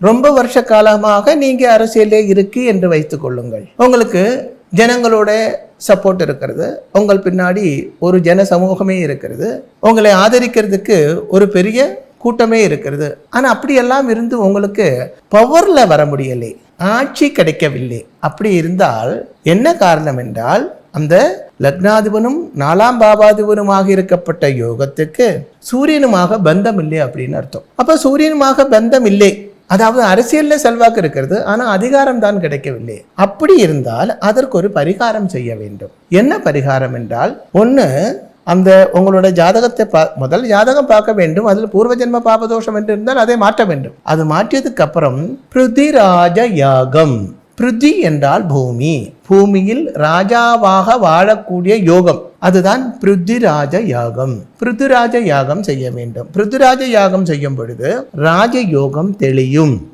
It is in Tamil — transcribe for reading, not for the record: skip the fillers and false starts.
ரொம்ப வருஷ காலமாக நீங்க அரசியலே இருக்கு என்று வைத்துக் கொள்ளுங்கள். உங்களுக்கு ஜனங்களோட சப்போர்ட் இருக்கிறது, உங்கள் பின்னாடி ஒரு ஜன சமூகமே இருக்கிறது, உங்களை ஆதரிக்கிறதுக்கு ஒரு பெரிய கூட்டமே இருக்கிறது. ஆனா அப்படியெல்லாம் இருந்து உங்களுக்கு பவர்ல வர முடியலை, ஆட்சி கிடைக்கவில்லை. அப்படி இருந்தால் என்ன காரணம் என்றால், அந்த லக்னாதிபனும் 4ஆம் பாவாதிபனுமாக இருக்கப்பட்ட யோகத்துக்கு சூரியனுமாக பந்தம் இல்லை அப்படின்னு அர்த்தம். அப்ப சூரியனுமாக பந்தம் இல்லை, அதாவது அரசியல்ல செல்வாக்கு இருக்கிறது, ஆனா அதிகாரம் தான் கிடைக்கவில்லை. அப்படி இருந்தால் அதற்கு ஒரு பரிகாரம் செய்ய வேண்டும். என்ன பரிகாரம் என்றால், ஒன்று, அந்த உங்களோட ஜாதகத்தை முதல் ஜாதகம் பார்க்க வேண்டும். அதில் பூர்வ ஜென்ம பாபதோஷம் என்று இருந்தால் அதை மாற்ற வேண்டும். அது மாற்றியதுக்கு அப்புறம் பிருதிராஜ யாகம். பிருதி என்றால் பூமி, பூமியில் ராஜாவாக வாழக்கூடிய யோகம், அதுதான் பிருத்திராஜ யாகம். பிருத்திராஜ யாகம் செய்ய வேண்டும். பிருத்திராஜ யாகம் செய்யும் பொழுது ராஜ யோகம் தெளியும்.